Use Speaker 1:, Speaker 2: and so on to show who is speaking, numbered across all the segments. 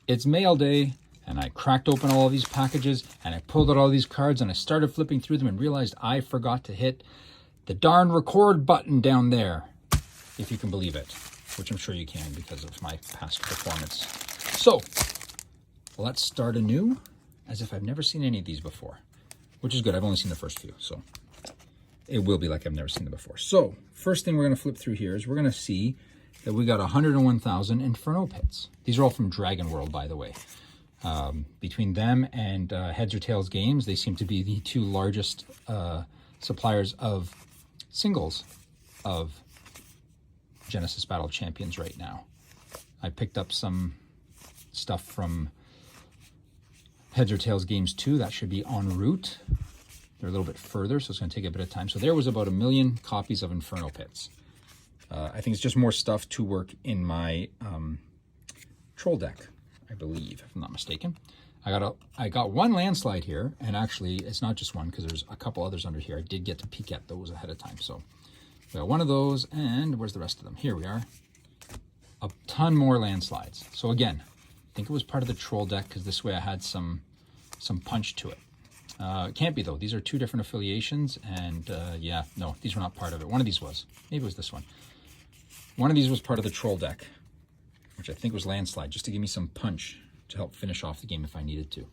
Speaker 1: It's mail day, and I cracked open all of these packages, and I pulled out all these cards, and I started flipping through them and realized I forgot to hit the darn record button down there, if you can believe it, which I'm sure you can because of my past performance. So let's start anew, as if I've never seen any of these before, which is good. I've only seen the first few, so it will be like I've never seen them before. So first thing we're going to flip through here is we're going to see that we got 101,000 Inferno Pits. These are all from Dragon World, by the way. Between them and Heads or Tails Games, they seem to be the two largest suppliers of singles of Genesis Battle of Champions right now. I picked up some stuff from Heads or Tails Games 2. That should be en route. They're a little bit further, so it's going to take a bit of time. So there was about 1 million copies of Inferno Pits. I think it's just more stuff to work in my troll deck, I believe, if I'm not mistaken. I got one landslide here, and actually it's not just one because there's a couple others under here. I did get to peek at those ahead of time. So we got one of those, and where's the rest of them? Here we are. A ton more landslides. So again, I think it was part of the troll deck because this way I had some punch to it. It can't be though. These are two different affiliations, and yeah, no, these were not part of it. One of these was. Maybe it was this one. One of these was part of the troll deck, which I think was landslide, just to give me some punch to help finish off the game if I needed to.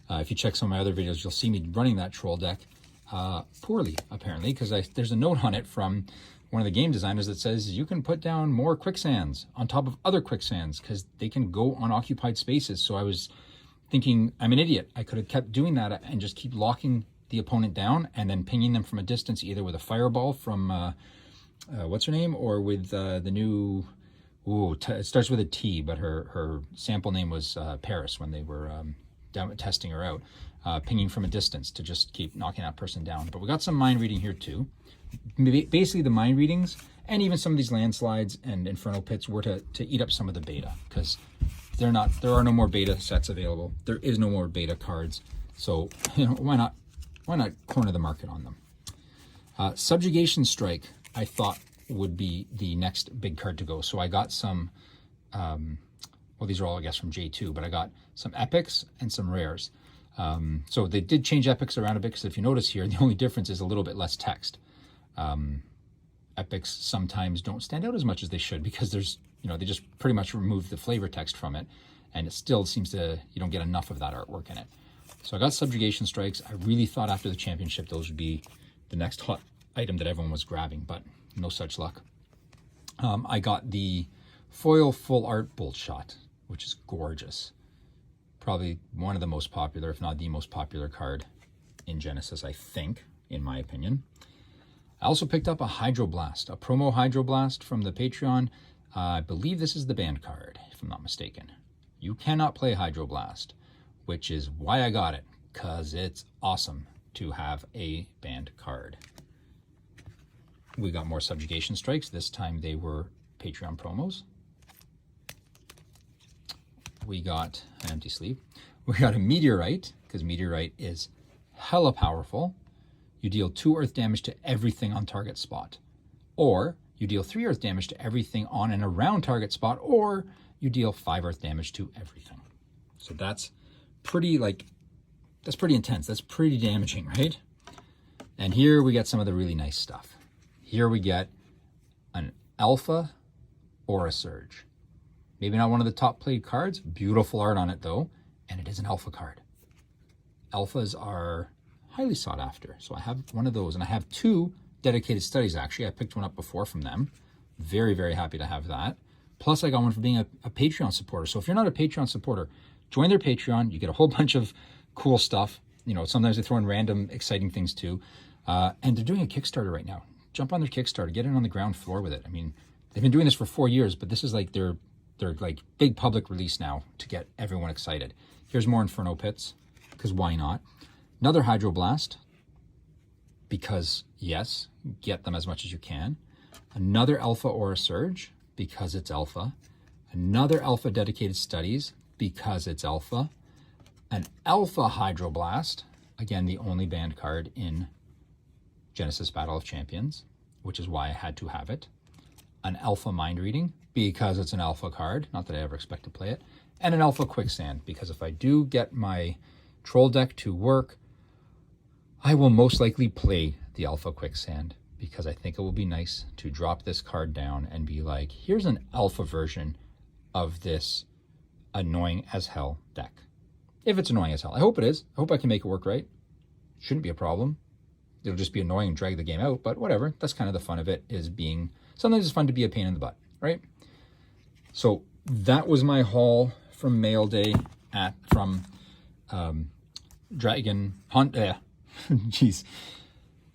Speaker 1: If you check some of my other videos, you'll see me running that troll deck poorly, apparently, because there's a note on it from one of the game designers that says you can put down more quicksands on top of other quicksands because they can go on occupied spaces. So I was thinking, I'm an idiot. I could have kept doing that and just keep locking the opponent down and then pinging them from a distance, either with a fireball from, what's her name, or with the new, it starts with a T, but her sample name was Paris when they were testing her out, pinging from a distance to just keep knocking that person down. But we got some mind reading here too. Basically the mind readings and even some of these landslides and Inferno Pits were to eat up some of the beta, because there are no more beta sets available. There is no more beta cards. So, you know, why not corner the market on them? Subjugation Strike, I thought would be the next big card to go. So I got some, well, these are all, I guess, from J2, but I got some epics and some rares. So they did change epics around a bit, because if you notice here, the only difference is a little bit less text. Epics sometimes don't stand out as much as they should, because there's, you know, they just pretty much remove the flavor text from it, and it still seems to, you don't get enough of that artwork in it. So I got Subjugation Strikes. I really thought after the championship those would be the next hot item that everyone was grabbing, but no such luck. I got the foil full art Bolt Shot, which is gorgeous. Probably one of the most popular, if not the most popular card in Genesis, I think, in my opinion. I also picked up a Hydroblast, a promo Hydroblast from the Patreon. I believe this is the banned card, if I'm not mistaken. You cannot play Hydroblast, which is why I got it, because it's awesome to have a banned card. We got more Subjugation Strikes. This time they were Patreon promos. We got an empty sleeve. We got a Meteorite, because Meteorite is hella powerful. You deal 2 earth damage to everything on target spot. Or you deal 3 earth damage to everything on and around target spot, or you deal 5 earth damage to everything. So that's pretty, that's pretty intense. That's pretty damaging, right? And here we get some of the really nice stuff. Here we get an Alpha Aura Surge. Maybe not one of the top played cards. Beautiful art on it though, and it is an Alpha card. Alphas are highly sought after. So I have one of those, and I have 2 dedicated studies actually. I picked one up before from them. Very, very happy to have that. Plus I got one for being a Patreon supporter. So if you're not a Patreon supporter, join their Patreon. You get a whole bunch of cool stuff. You know, sometimes they throw in random exciting things too. And they're doing a Kickstarter right now. Jump on their Kickstarter, get in on the ground floor with it. I mean, they've been doing this for 4 years, but this is like their like big public release now to get everyone excited. Here's more Inferno Pits, because why not? Another Hydroblast, because yes, get them as much as you can. Another Alpha Aura Surge, because it's Alpha. Another Alpha Dedicated Studies, because it's Alpha. An Alpha Hydroblast, again, the only banned card in Genesis Battle of Champions, which is why I had to have it. an Alpha Mind Reading, because it's an Alpha card, not that I ever expect to play it, and an Alpha Quicksand, because if I do get my Troll deck to work, I will most likely play the Alpha Quicksand, because I think it will be nice to drop this card down and be like, here's an Alpha version of this annoying as hell deck. If it's annoying as hell. I hope it is. I hope I can make it work right. Shouldn't be a problem. It'll just be annoying and drag the game out, but whatever. That's kind of the fun of it, is being, sometimes it's fun to be a pain in the butt, right? So that was my haul from Mail Day from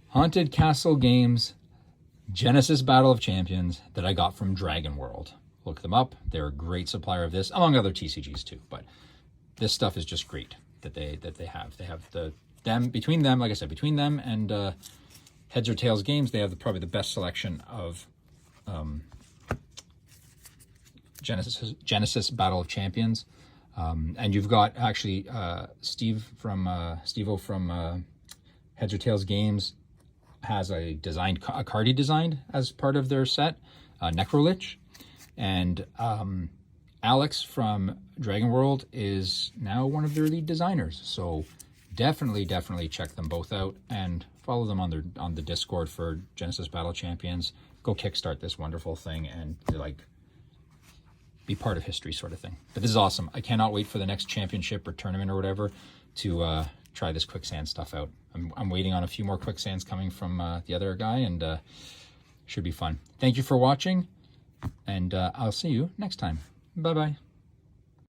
Speaker 1: Haunted Castle Games Genesis Battle of Champions that I got from Dragon World. Look them up. They're a great supplier of this, among other TCGs too, but this stuff is just great that they have. They have between them, like I said, between them and Heads or Tails Games, they have probably the best selection of Genesis Battle of Champions. And you've got actually Steve-O from Heads or Tails Games has a card he designed as part of their set, Necrolich. And Alex from Dragon World is now one of their lead designers. So definitely check them both out and follow them on the Discord for Genesis Battle Champions. Go kickstart this wonderful thing and be part of history, sort of thing. But this is awesome. I cannot wait for the next championship or tournament or whatever to try this Quicksand stuff out. I'm waiting on a few more Quicksands coming from the other guy, and should be fun. Thank you for watching, and I'll see you next time. Bye-bye.